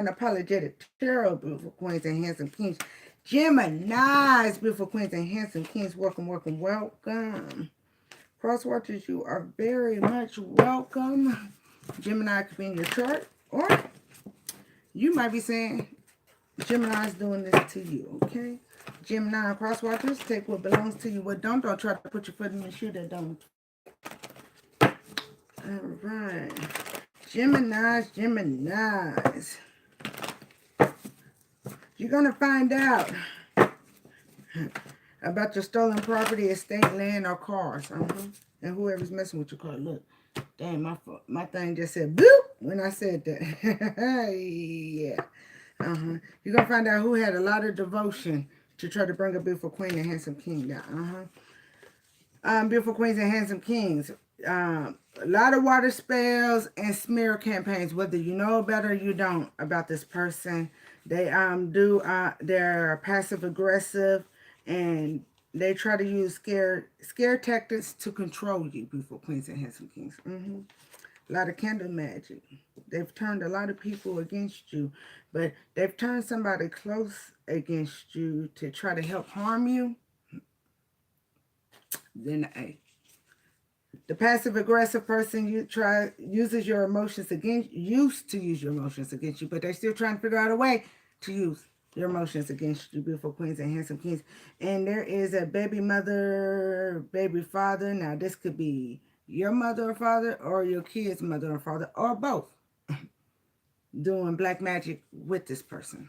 unapologetic tarot, beautiful queens and handsome kings. Gemini's, beautiful queens and handsome kings. Welcome, welcome, welcome. Cross watchers, you are very much welcome. Gemini could be in your chart, or you might be saying Gemini's doing this to you, okay? Gemini and cross watchers, take what belongs to you, what don't. Don't try to put your foot in the shoe that don't. All right. Geminis. You're going to find out about your stolen property, estate, land, or cars. And whoever's messing with your car. Look, dang, my thing just said boop when I said that. Yeah. You're going to find out who had a lot of devotion to try to bring a beautiful queen and handsome king down. Beautiful queens and handsome kings. A lot of water spells and smear campaigns, whether you know about it or you don't, about this person. They they're passive aggressive, and they try to use scare tactics to control you, beautiful queens and handsome kings. A lot of candle magic. They've turned a lot of people against you, but they've turned somebody close against you to try to help harm you. Then the passive aggressive person uses your emotions against used to use your emotions against you, but they're still trying to figure out a way to use your emotions against you, beautiful queens and handsome kings. And there is a baby mother, baby father. Now this could be your mother or father, or your kid's mother or father, or both, doing black magic with this person.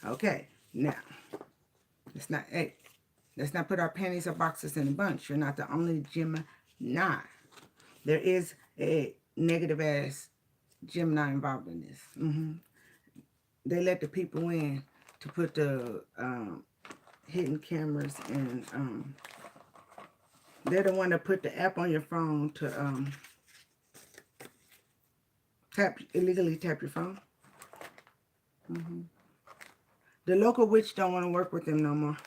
Okay, now let's not put our panties or boxes in a bunch. You're not the only Gemini. There is a negative ass Gemini involved in this. They let the people in to put the hidden cameras, and they're the one that put the app on your phone to illegally tap your phone. The local witch don't want to work with them no more.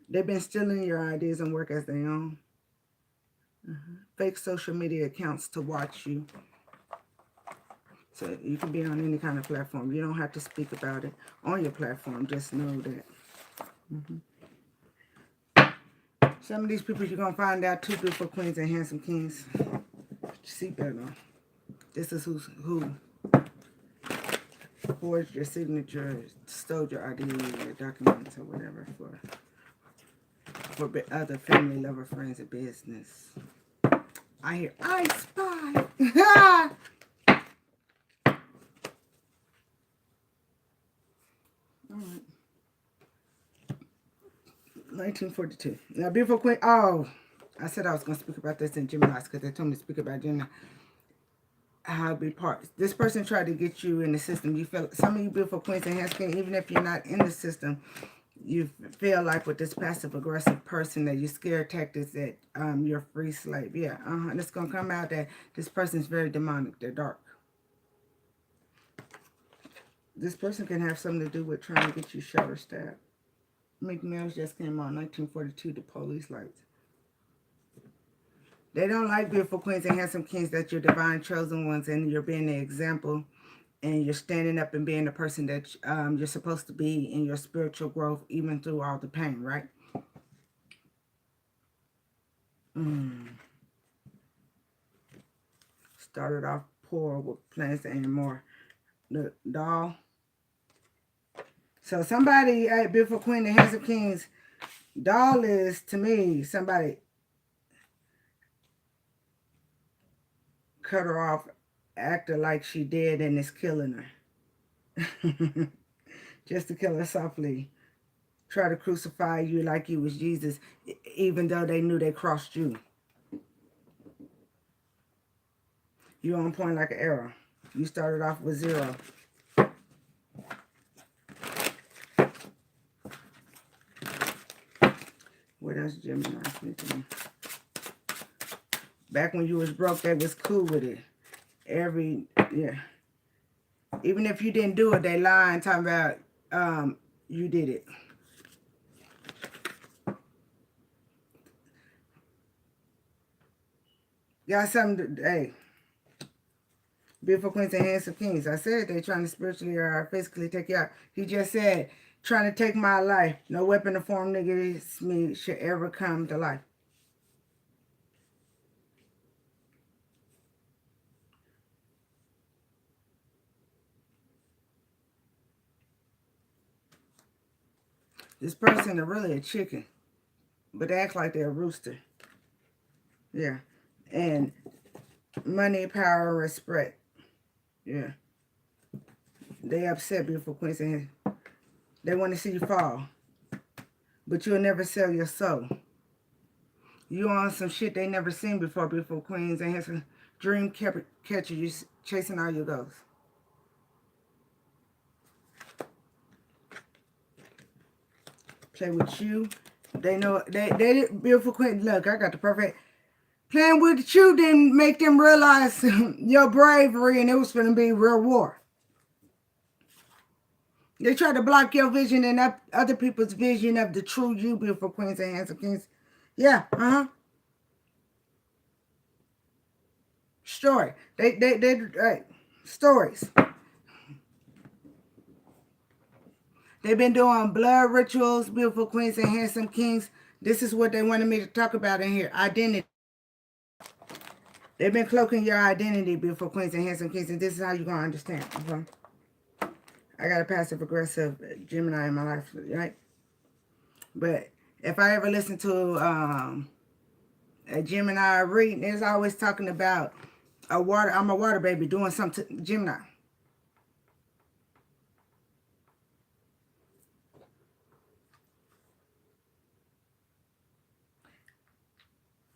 They've been stealing your ideas and work as they own. Fake social media accounts to watch you. So you can be on any kind of platform. You don't have to speak about it on your platform. Just know that. Some of these people you're going to find out too, beautiful queens and handsome kings. Put your seatbelt on. This is who forged your signature, stole your ID, your documents, or whatever for other family, lover, friends, or business. I hear, I spy. All right. 1942. Now, beautiful queen. Oh, I said I was going to speak about this in Gemini because they told me to speak about Gemini. How it be parts. This person tried to get you in the system. You feel, some of you beautiful queens and handsome, even if you're not in the system, you feel like with this passive aggressive person that you scare tactics that you're a free slave. Yeah, and it's gonna come out that this person is very demonic. They're dark. This person can have something to do with trying to get you shot or stabbed. McMills just came on 1942. The police lights. They don't like beautiful queens and handsome kings, that you're divine chosen ones and you're being the example. And you're standing up and being the person that you're supposed to be in your spiritual growth, even through all the pain, right? Started off poor with plans to earn more. The doll. So somebody, beautiful queen and handsome kings, doll is, to me, somebody cut her off, act her like she dead and is killing her. Just to kill her softly. Try to crucify you like you was Jesus, even though they knew they crossed you. You're on point like an arrow. You started off with 0. What else, Gemini? Back when you was broke, they was cool with it. Yeah. Even if you didn't do it, they lying, talking about you did it. Got something to, hey, Beautiful queens and handsome kings. I said they're trying to spiritually or physically take you out. He just said, trying to take my life. No weapon to form against me should ever come to life. This person is really a chicken, but they act like they're a rooster. Yeah. And money, power, respect. Yeah. They upset, beautiful queens. And they want to see you fall. But you'll never sell your soul. You on some shit they never seen before, beautiful queens. And has a dream catcher. You chasing all your goals. Play with you. They know, they beautiful queen. Look, I got the perfect. Playing with you didn't make them realize your bravery, and it was going to be real war. They try to block your vision and other people's vision of the true you, beautiful queens and handsome kings. Yeah, Story. They stories. They've been doing blood rituals, beautiful queens and handsome kings. This is what they wanted me to talk about in here. Identity. They've been cloaking your identity, beautiful queens and handsome kings, and this is how you're going to understand. Okay? I got a passive-aggressive Gemini in my life, right? But if I ever listen to a Gemini reading, it's always talking about I'm a water baby doing something to Gemini.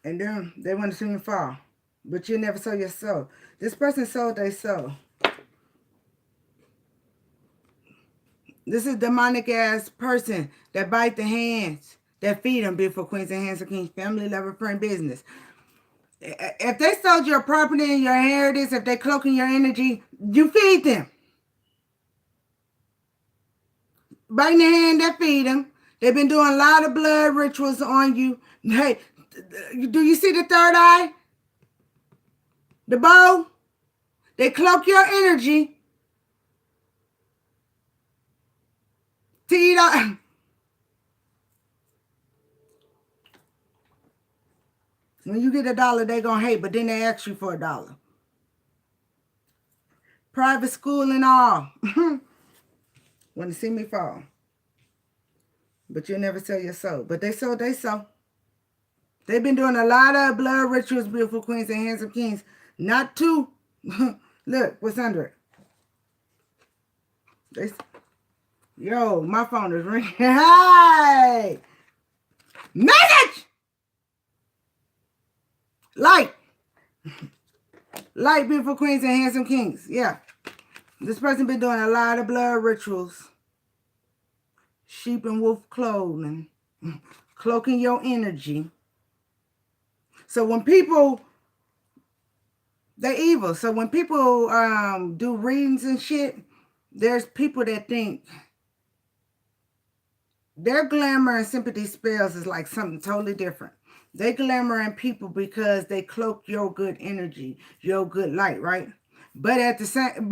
And then they want to see you fall. But you never sold your soul. This person sold their soul. This is demonic ass person that bite the hands, that feed them, beautiful queens and handsome kings, family, lover, friend, business. If they sold your property and your inheritance, if they cloaking your energy, you feed them. Biting the hand that feed them. They've been doing a lot of blood rituals on you. Hey, do you see the third eye? The bow? They cloak your energy to eat out. When you get $1, they gonna hate, but then they ask you for $1. Private school and all. Want to see me fall. But you'll never sell your soul. But they sold their soul. They've been doing a lot of blood rituals, beautiful queens and handsome kings. Not two. Look, what's under it? Yo, my phone is ringing. Hey! Message! Light. Light, beautiful queens and handsome kings. Yeah. This person been doing a lot of blood rituals. Sheep and wolf clothing. Cloaking your energy. So when people, they're evil. So when people do readings and shit, there's people that think their glamour and sympathy spells is like something totally different. They glamour people because they cloak your good energy, your good light, right? But at the same,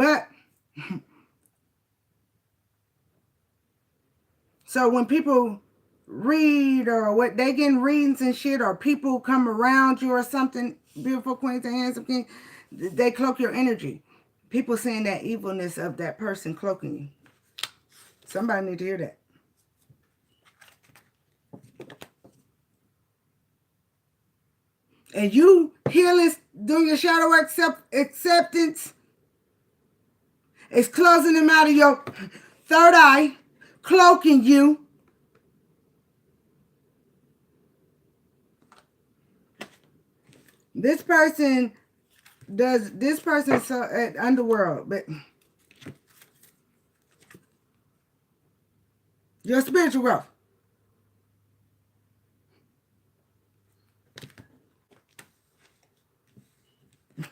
so when people read or what they getting readings and shit, or people come around you or something, beautiful queens and handsome king, they cloak your energy. People seeing that evilness of that person cloaking you. Somebody need to hear that. And you healing, doing your shadow acceptance, is closing them out of your third eye, cloaking you. This person so at underworld, but your spiritual growth.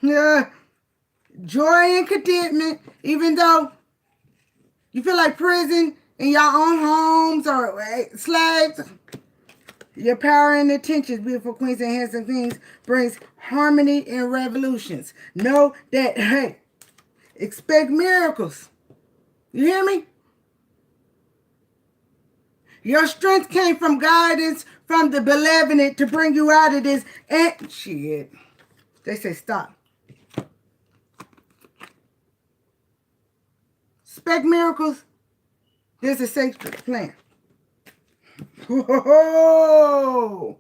Yeah. Joy and contentment, even though you feel like prison in your own homes or slaves. Your power and attention, beautiful queens and handsome kings, brings harmony and revolutions. Know that, hey, Expect miracles. You hear me? Your strength came from guidance from the benevolent to bring you out of this. And shit. They say stop. Expect miracles. There's a sacred plan. Whoa.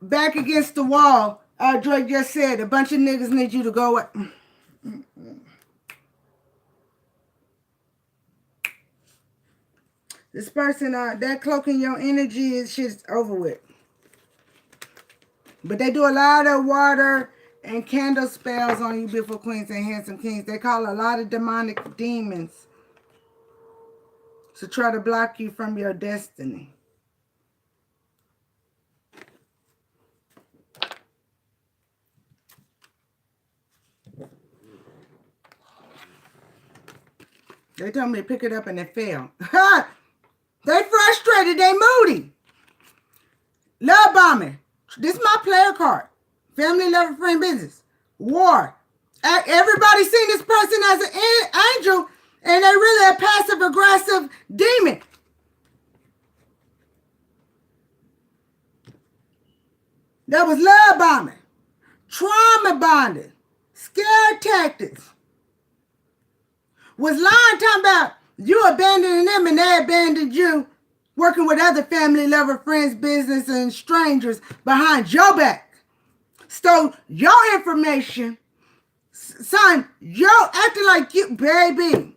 Back against the wall. Drake just said a bunch of niggas need you to go. This person, that cloaking your energy is shit's over with. But they do a lot of water and candle spells on you, beautiful queens and handsome kings. They call a lot of demonic demons to try to block you from your destiny. They told me to pick it up and it fell. They frustrated. They moody. Love bombing. This is my player card. Family, lover, friend, business. War. Everybody seen this person as an angel, and they really a passive-aggressive demon. That was love bombing. Trauma bonding. Scare tactics. Was lying talking about you abandoning them and they abandoned you, working with other family, lover, friends, business, and strangers behind your back. Stole your information. Son, yo acting like you, baby.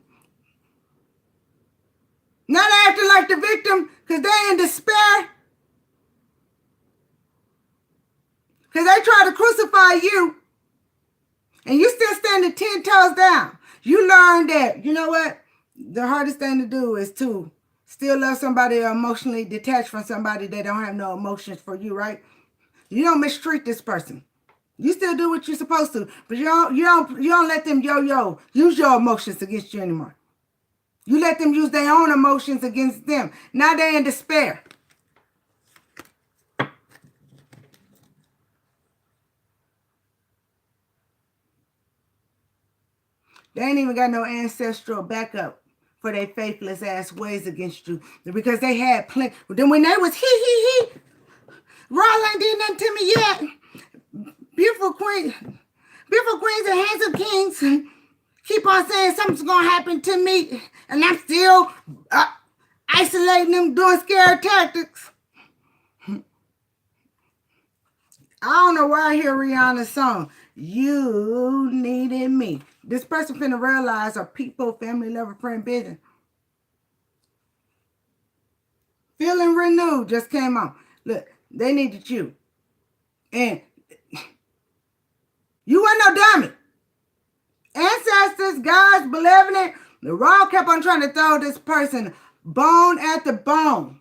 Not acting like the victim because they in despair. Because they try to crucify you. And you still standing 10 toes down. You learned that, you know what? The hardest thing to do is to still love somebody emotionally detached from somebody that don't have no emotions for you, right? You don't mistreat this person. You still do what you're supposed to, but you don't let them use your emotions against you anymore. You let them use their own emotions against them. Now they're in despair. They ain't even got no ancestral backup for their faithless ass ways against you because they had plenty. Then when they was Raw ain't did nothing to me yet. Beautiful queens and handsome kings keep on saying something's gonna happen to me, and I'm still isolating them, doing scare tactics. I don't know why I hear Rihanna's song. You needed me. This person finna realize are people, family, lover, friend, business. Feeling renewed just came on. Look, they needed you. And you weren't no dummy. Ancestors, gods, benevolent, the raw kept on trying to throw this person bone after bone.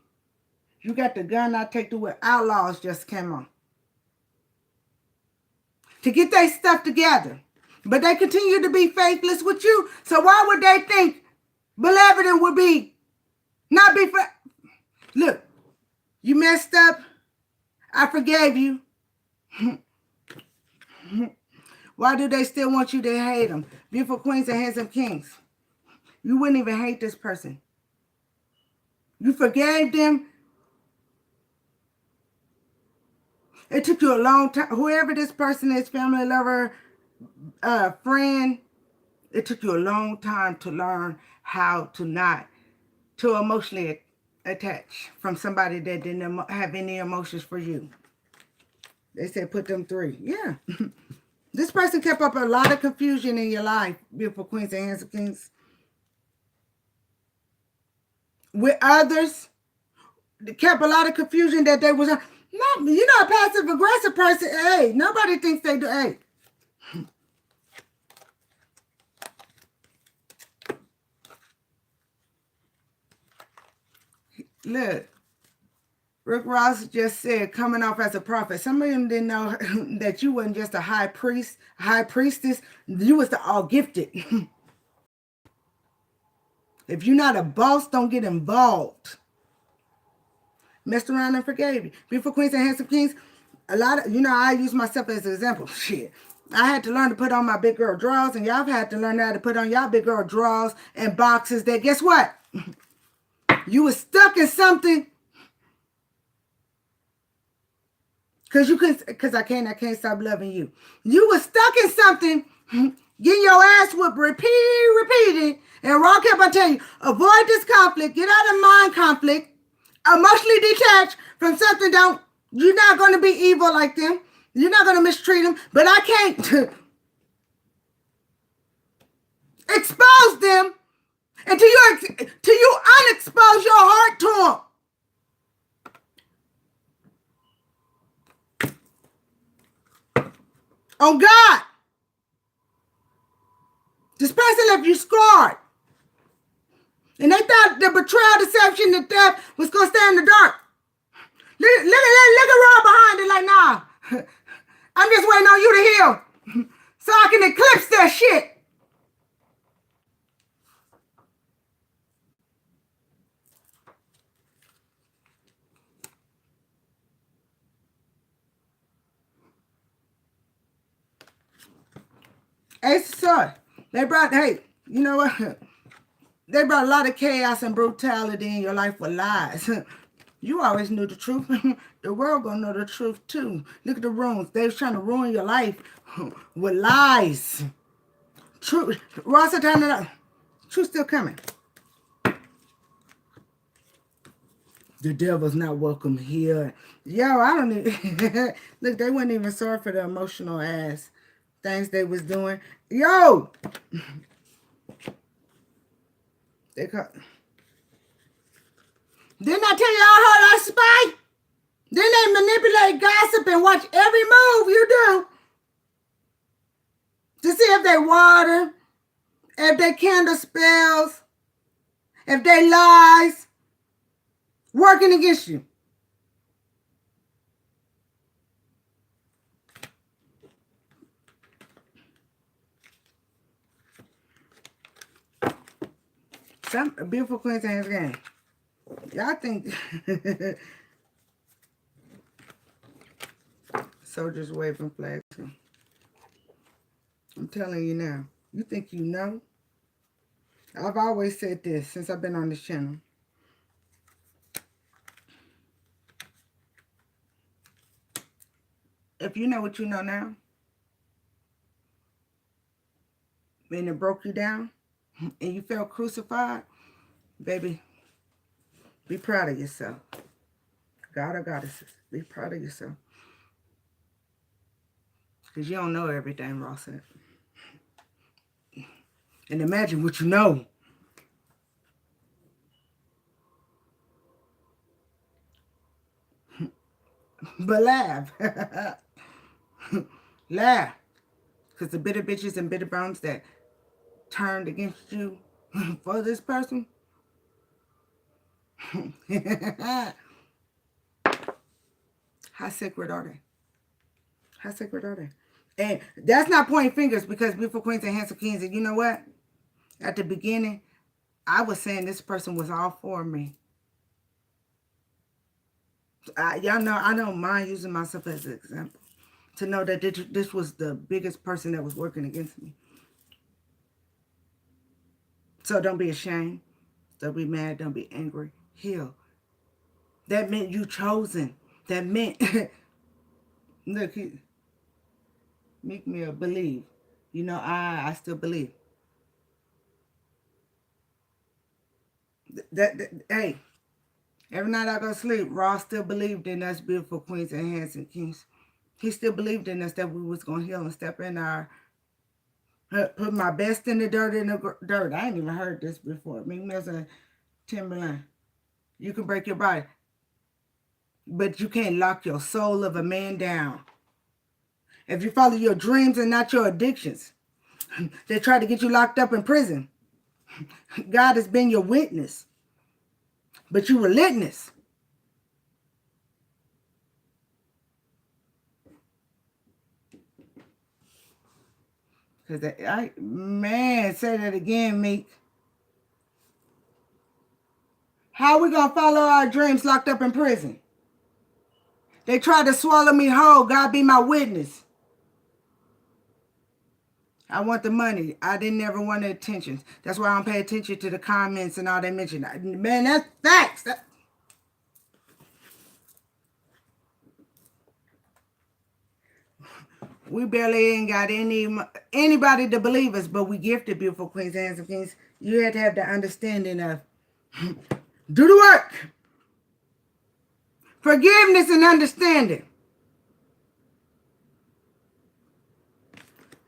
You got the gun I take to where outlaws just came on. To get their stuff together. But they continue to be faithless with you. So why would they think benevolent would be not be Look, you messed up. I forgave you. Why do they still want you to hate them? Beautiful queens and handsome kings. You wouldn't even hate this person. You forgave them. It took you a long time. Whoever this person is, family, lover, friend, it took you a long time to learn how to not to emotionally attach from somebody that didn't have any emotions for you. They said put them 3. Yeah. This person kept up a lot of confusion in your life, beautiful queens and handsome kings. With others, they kept a lot of confusion that they was not, you're not a passive aggressive person. Hey, nobody thinks they do. Hey. Look, Rick Ross just said, coming off as a prophet. Some of them didn't know that you wasn't just a high priest, high priestess. You was the all gifted. If you're not a boss, don't get involved. Messed around and forgave you. Beautiful queens and handsome kings. A lot of, I use myself as an example. Shit. I had to learn to put on my big girl drawers, and y'all have had to learn how to put on y'all big girl drawers and boxes that, guess what? You was stuck in something. Because I can't stop loving you. You were stuck in something, getting your ass whooped, repeating, and Raw kept on telling you, avoid this conflict, get out of mind conflict, emotionally detached from something. You're not going to be evil like them. You're not going to mistreat them, but I can't expose them until you unexpose your heart to them. Oh God, this person left you scarred. And they thought the betrayal, deception, the theft was going to stay in the dark. Look at Rob behind it like, nah, I'm just waiting on you to heal so I can eclipse that shit. Ace of Swords. They brought, hey, you know what? They brought a lot of chaos and brutality in your life with lies. You always knew the truth. The world gonna know the truth too. Look at the runes. They was trying to ruin your life with lies. Truth. Ross said, truth still coming. The devil's not welcome here. Yo, I don't even... Look, they weren't even sorry for the emotional ass things they was doing. Yo! Didn't I tell you all how I spy? Then they manipulate, gossip, and watch every move you do to see if they water, if they candle spells, if they lies working against you. Some beautiful queens in his game. Y'all think soldiers waving flags. I'm telling you now. You think you know? I've always said this since I've been on this channel. If you know what you know now, and it broke you down, and you felt crucified, baby, be proud of yourself. God or goddesses, be proud of yourself. Because you don't know everything, Ross said. And imagine what you know. But laugh. Laugh. Because the bitter bitches and bitter bones that turned against you for this person. How sacred are they? How sacred are they? And that's not pointing fingers, because beautiful queens and handsome kings, and you know what? At the beginning, I was saying this person was all for me. Y'all know I don't mind using myself as an example. To know that this was the biggest person that was working against me. So don't be ashamed. Don't be mad. Don't be angry. Heal. That meant you chosen. That meant, look, make me believe. You know, I still believe. Hey, every night I go to sleep, Ross still believed in us beautiful queens and handsome kings. He still believed in us that we was going to heal and step in our, put my best in the dirt, I ain't even heard this before. Meek Mill's a Timberland. You can break your body, but you can't lock your soul of a man down. If you follow your dreams and not your addictions, they try to get you locked up in prison. God has been your witness, but you relentless. Because man, say that again, Meek. How are we going to follow our dreams locked up in prison? They tried to swallow me whole. God be my witness. I want the money. I didn't ever want the attention. That's why I don't pay attention to the comments and all they mention. Man, that's facts. We barely ain't got anybody to believe us, but we gifted, beautiful queens, hands and kings. You had to have the understanding of do the work. Forgiveness and understanding.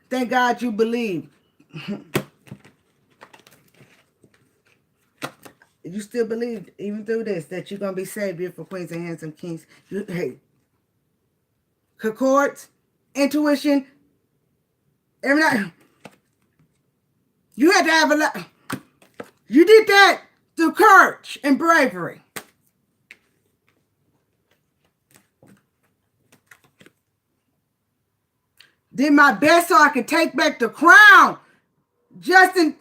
Thank God you believe. You still believe, even through this, that you're going to be saved, beautiful queens and handsome kings. Hey, concords, intuition, every night. You had to have a lot. You did that through courage and bravery. Did my best so I could take back the crown. Justin,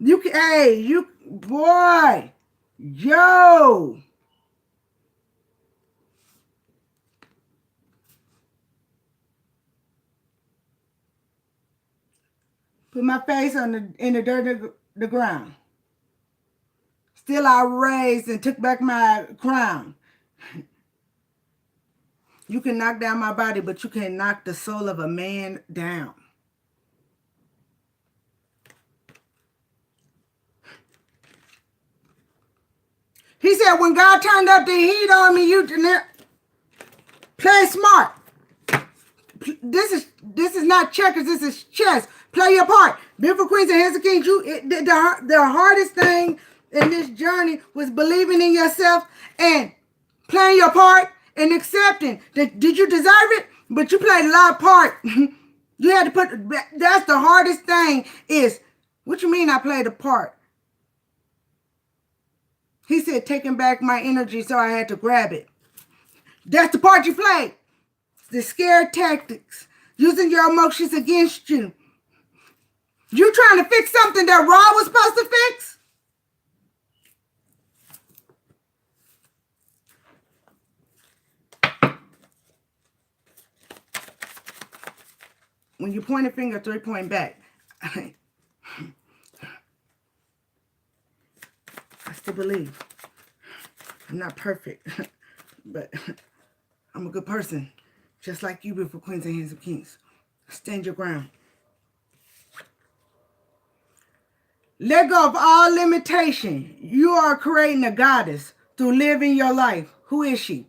you can, hey, you, boy, yo. Put my face in the dirt of the ground. Still I raised and took back my crown. You can knock down my body, but you can't knock the soul of a man down. He said, when God turned up the heat on me, you play smart. This is not checkers, this is chess. Play your part. Beautiful queens and handsome kings, the hardest thing in this journey was believing in yourself and playing your part and accepting that did you deserve it, but you played a lot of part. You had to put, that's the hardest thing is, what you mean I played a part? He said, taking back my energy, so I had to grab it. That's the part you played. The scare tactics. Using your emotions against you. You trying to fix something that Raw was supposed to fix? When you point a finger, 3 point back. I still believe. I'm not perfect, but I'm a good person. Just like you, beautiful queens and handsome kings. Stand your ground. Let go of all limitation. You are creating a goddess through living your life. Who is she?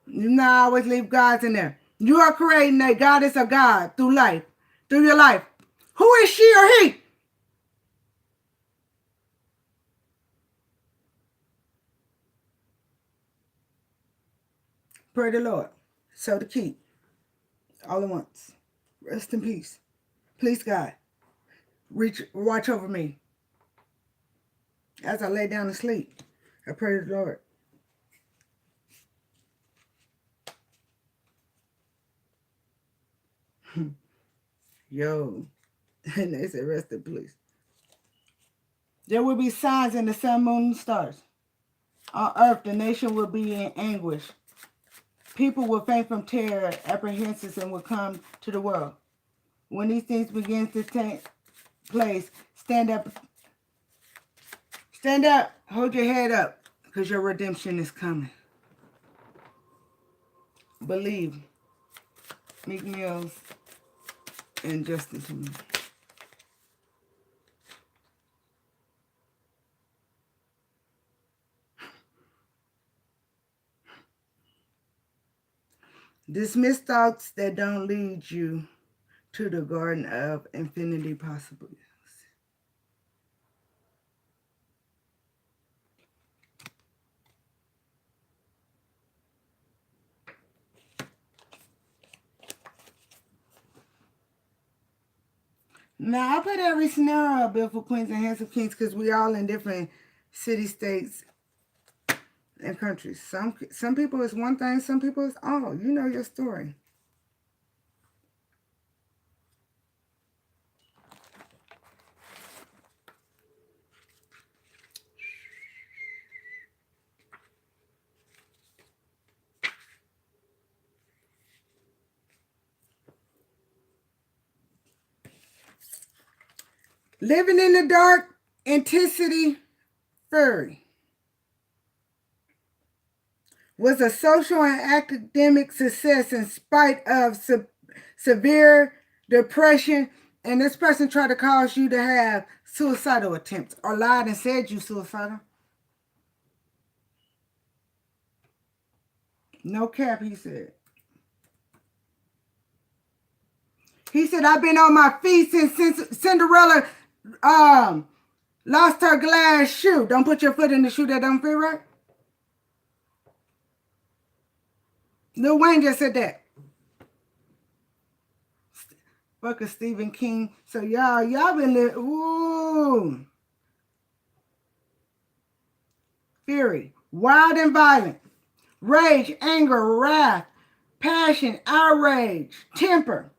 You know, I always leave gods in there. You are creating a goddess of God through life, through your life. Who is she or he? Pray the Lord. So to keep. All at once. Rest in peace. Please, God. Watch over me. As I lay down to sleep, I pray to the Lord. Yo. And they said, rest in peace. There will be signs in the sun, moon, and stars. On earth, the nation will be in anguish. People will faint from terror, apprehensions, and will come to the world. When these things begin to take place, stand up. Stand up. Hold your head up, because your redemption is coming. Believe. Meek Mills and Justin to me. Dismiss thoughts that don't lead you to the garden of infinity possibilities. Now, I put every scenario up there for queens and handsome kings because we all in different city, states, and countries. Some people it's one thing, some people it's all. You know your story. Living in the dark, intensity, fury. Was a social and academic success in spite of severe depression. And this person tried to cause you to have suicidal attempts or lied and said you suicidal. No cap, he said. He said, I've been on my feet since Cinderella lost her glass shoe. Don't put your foot in the shoe that don't fit right. Lil Wayne just said that. Fuck a Stephen King. So y'all been living. Ooh. Fury. Wild and violent. Rage, anger, wrath, passion, outrage, temper.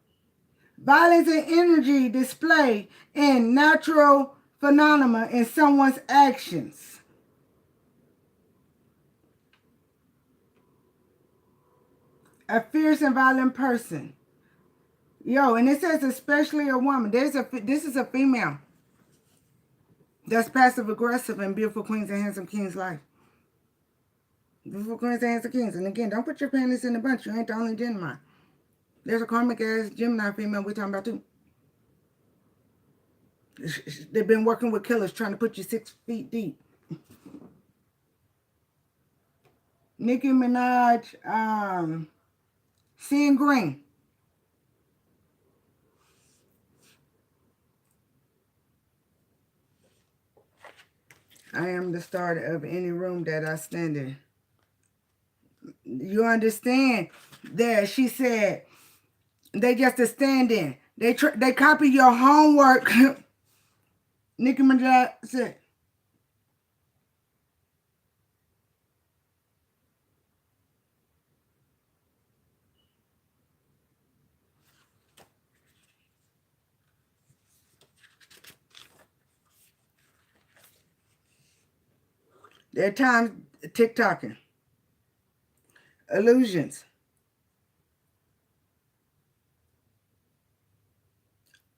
Violence and energy displayed in natural phenomena in someone's actions. A fierce and violent person. Yo, and it says especially a woman. This is a female that's passive aggressive in Beautiful Queens and Handsome Kings life. Beautiful Queens and Handsome Kings. And again, don't put your panties in a bunch. You ain't the only Gemini. There's a karmic ass Gemini female we're talking about too. They've been working with killers trying to put you 6 feet deep. Nicki Minaj, seeing green. I am the starter of any room that I stand in. You understand that she said they just a stand in. They copy your homework. Nicki Minaj said. There are times TikToking. Illusions.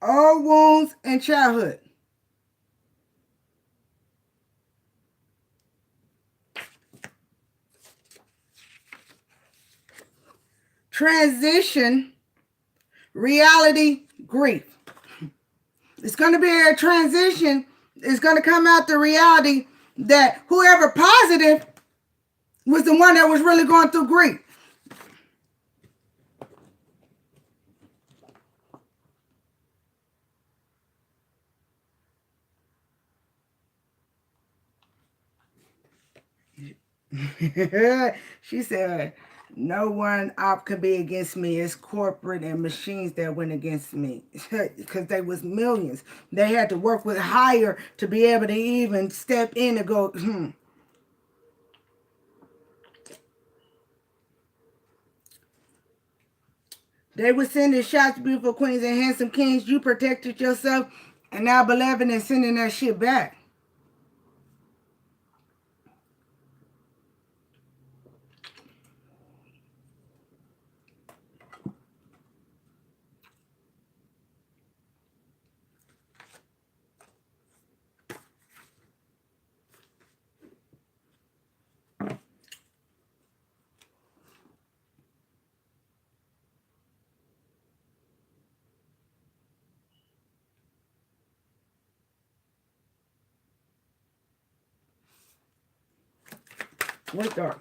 Old wounds and childhood. Transition, reality, grief. It's going to be a transition. It's going to come out the reality that whoever positive was the one that was really going through grief. She said, no one op could be against me. It's corporate and machines that went against me. Because they was millions. They had to work with higher to be able to even step in and go, They were sending shots, Beautiful Queens and Handsome Kings. You protected yourself, and now Beloved is sending that shit back. What's dark?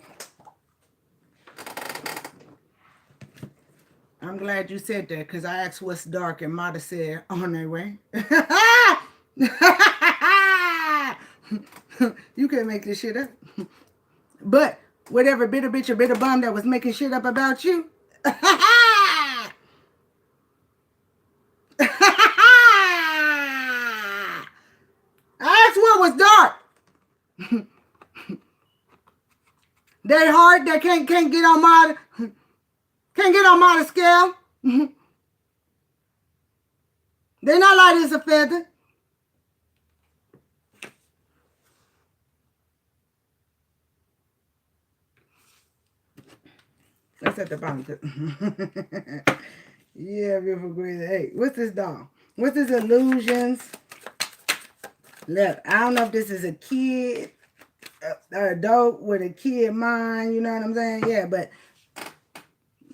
I'm glad you said that because I asked what's dark and Mata said on their way. You can't make this shit up. But whatever bitter bitch or bitter bum that was making shit up about you. Ask what was dark. They hard, they can't get on my scale. They're not light as a feather. That's at the bottom. Yeah, beautiful green. Hey, what's this doll? What's this illusions? Look, I don't know if this is a kid, an adult with a kid mind, you know what I'm saying? Yeah, but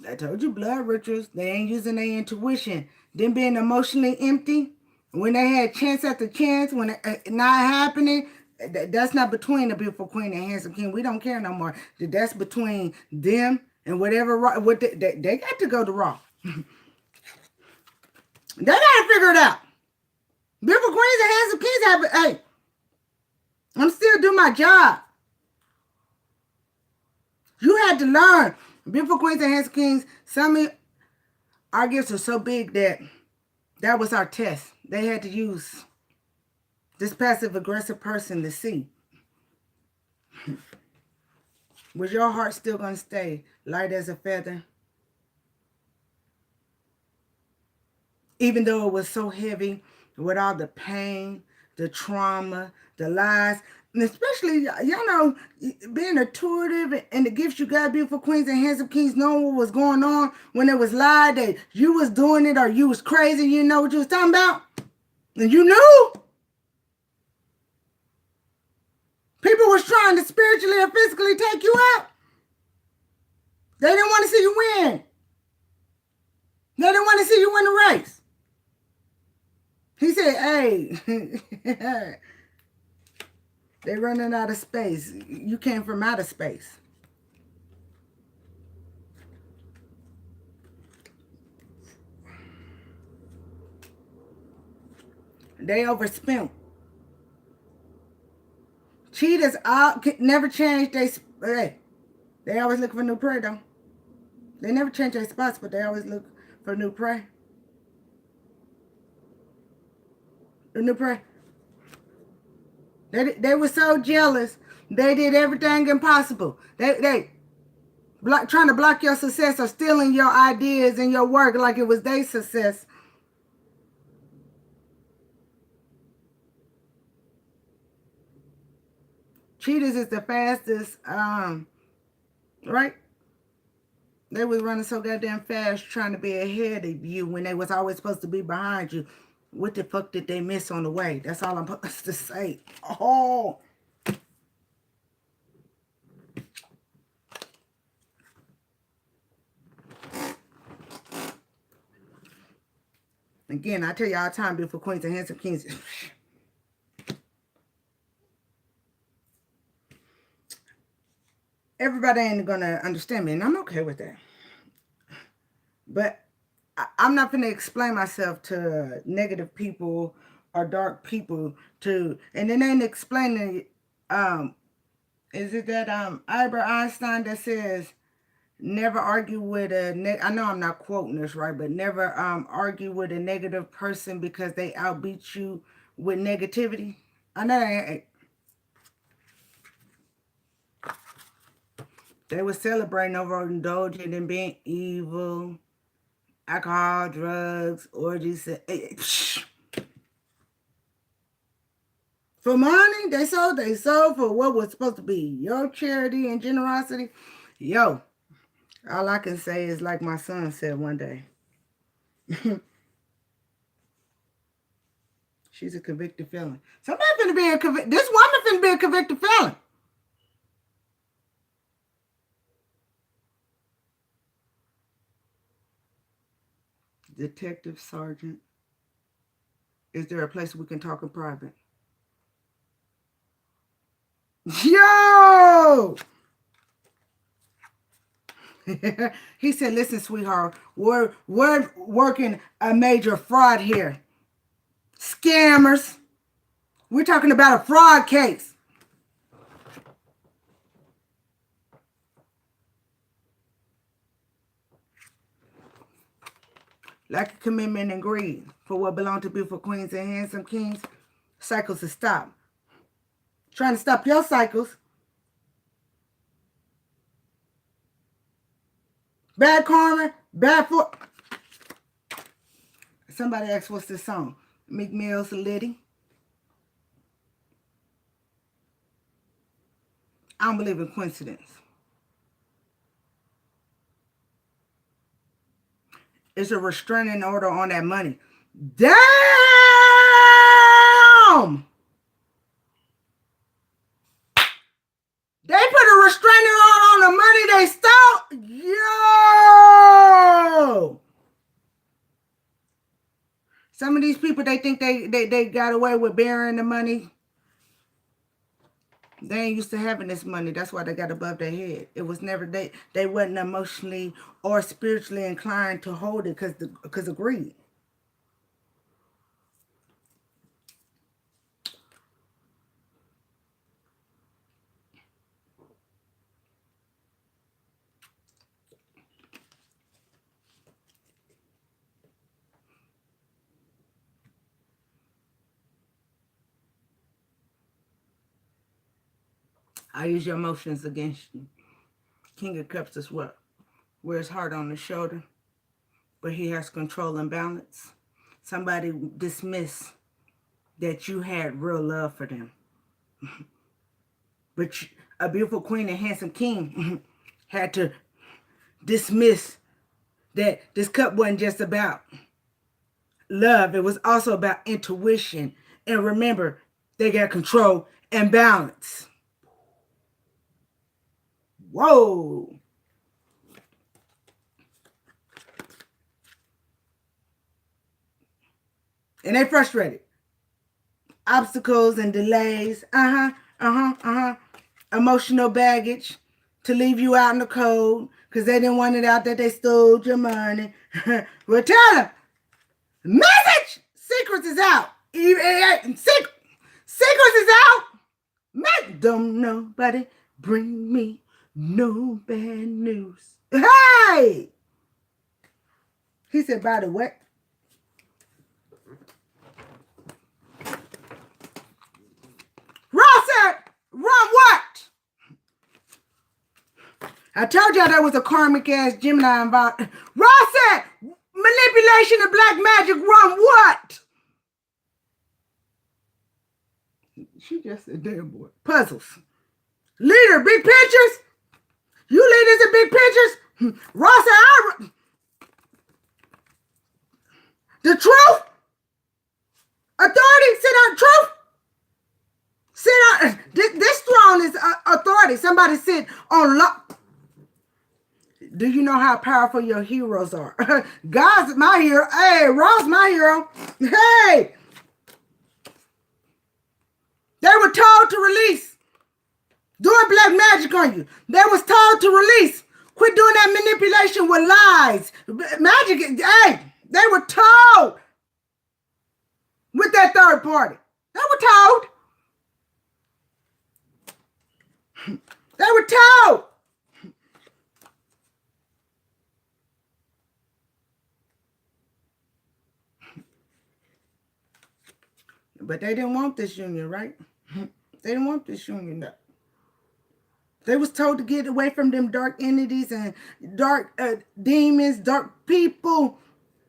I told you blood rituals, they ain't using their intuition. Them being emotionally empty, when they had chance after chance, when it not happening, that's not between the beautiful queen and handsome king. We don't care no more. That's between them and whatever, what they got to go to Raw. They got to figure it out. Beautiful queens and handsome kings have, hey, I'm still doing my job. You had to learn. Beautiful queens and handsome kings, some of our gifts are so big that was our test. They had to use this passive aggressive person to see. Was your heart still going to stay light as a feather? Even though it was so heavy with all the pain, the trauma, the lies, and especially, y'all know, being intuitive and the gifts you got, beautiful queens and handsome kings, knowing what was going on when it was lied that you was doing it or you was crazy, you know what you was talking about? And you knew. People was trying to spiritually or physically take you out. They didn't want to see you win. They didn't want to see you win the race. He said, hey, they're running out of space. You came from outer space. They overspent. Cheaters never change they always look for new prey, though. They never change their spots, but they always look for new prey. New prey. They were so jealous. They did everything impossible. They trying to block your success or stealing your ideas and your work like it was their success. Cheaters is the fastest, right? They was running so goddamn fast trying to be ahead of you when they was always supposed to be behind you. What the fuck did they miss on the way? That's all I'm supposed to say. Oh. Again, I tell you all the time, beautiful queens and handsome kings. Everybody ain't gonna understand me, and I'm okay with that. But I'm not gonna explain myself to negative people or dark people and it ain't explaining. Is it that Albert Einstein that says never argue with I know I'm not quoting this right, but never argue with a negative person because they outbeat you with negativity. I know they were celebrating overindulging and being evil, alcohol, drugs, orgies. For money, they sold for what was supposed to be your charity and generosity. Yo, all I can say is like my son said one day. She's a convicted felon. Somebody finna be this woman finna be a convicted felon. Detective Sergeant, is there a place we can talk in private? Yo! He said, listen, sweetheart, we're working a major fraud here. Scammers. We're talking about a fraud case. Lack of commitment and greed for what belonged to beautiful queens and handsome kings. Cycles to stop. Trying to stop your cycles. Bad karma, bad for. Somebody asked, what's this song? Meek Mill's Liddy. I don't believe in coincidence. It's a restraining order on that money. Damn! stranded on the money they stole. Yo! Some of these people, they think they got away with burying the money. They ain't used to having this money. That's why they got above their head. It was never, they wasn't emotionally or spiritually inclined to hold it because of greed. I use your emotions against you. King of Cups is what? Wears heart on the shoulder, but he has control and balance. Somebody dismiss that you had real love for them. But a beautiful queen and handsome king had to dismiss that this cup wasn't just about love. It was also about intuition. And remember, they got control and balance. Whoa. And they frustrated. Obstacles and delays. Emotional baggage to leave you out in the cold because they didn't want it out that they stole your money. Well, tell them. Message! Secrets is out. Secrets is out. Don't nobody bring me no bad news. Hey! He said, by the way. Ross said, run what? I told y'all there was a karmic ass Gemini involved. Ross said, manipulation of black magic, run what? She just said, damn boy. Puzzles. Leader, big pictures. You leaders in big pictures. Ross said, the truth. Authority, sit on truth. Sit on, this throne is authority. Somebody sit on law. Do you know how powerful your heroes are? God's my hero. Hey, Ross my hero. Hey. They were told to release. Doing black magic on you. They was told to release. Quit doing that manipulation with lies. Magic, hey, they were told. With that third party. They were told. They were told. But they didn't want this union, right? They didn't want this union. No. They was told to get away from them dark entities and dark demons, dark people.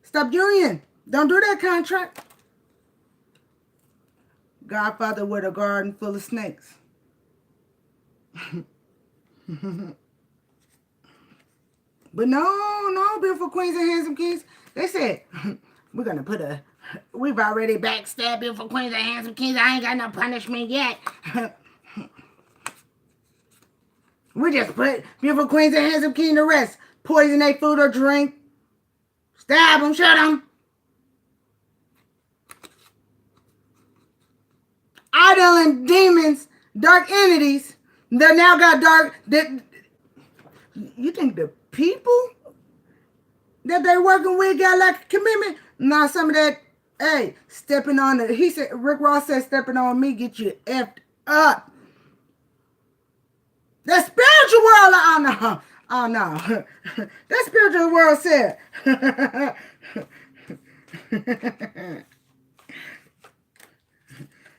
Stop union. Don't do that contract. Godfather with a garden full of snakes. But no, beautiful queens and handsome kings. They said, we're going to put we've already backstabbed beautiful queens and handsome kings. I ain't got no punishment yet. We just put beautiful queens and handsome king to rest. Poison their food or drink. Stab them, shoot them. Idol and demons, dark entities. They now got dark. You think the people that they working with got like a commitment? Now some of that, hey, stepping on it. He said, Rick Ross said, stepping on me get you effed up. The spiritual world, oh no. That spiritual world said.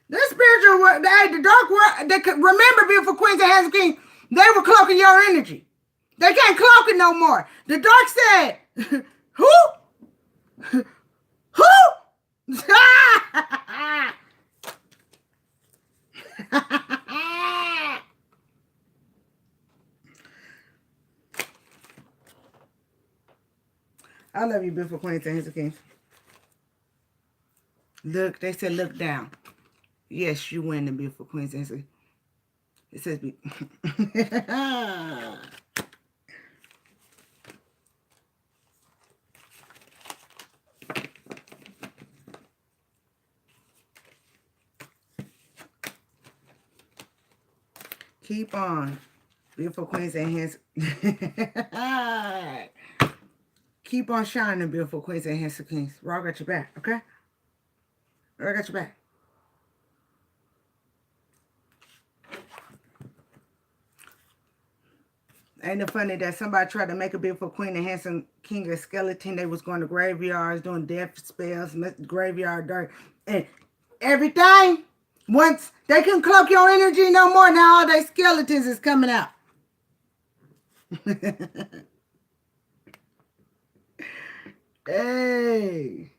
The spiritual world, the dark world, they could remember beautiful queens and handsome king. They were cloaking your energy. They can't cloak it no more. The dark said, who? Who? I love you, beautiful queens and handsome kings. Look, they said look down. Yes, you win the beautiful queens and handsome. It says be keep on. Beautiful queens and hands. Keep on shining, beautiful queens and handsome kings. Raw got your back, okay? Raw got your back. Ain't it funny that somebody tried to make a beautiful queen and handsome king a skeleton? They was going to graveyards, doing death spells, graveyard dirt, and everything. Once they couldn't cloak your energy no more, now all their skeletons is coming out. Hey.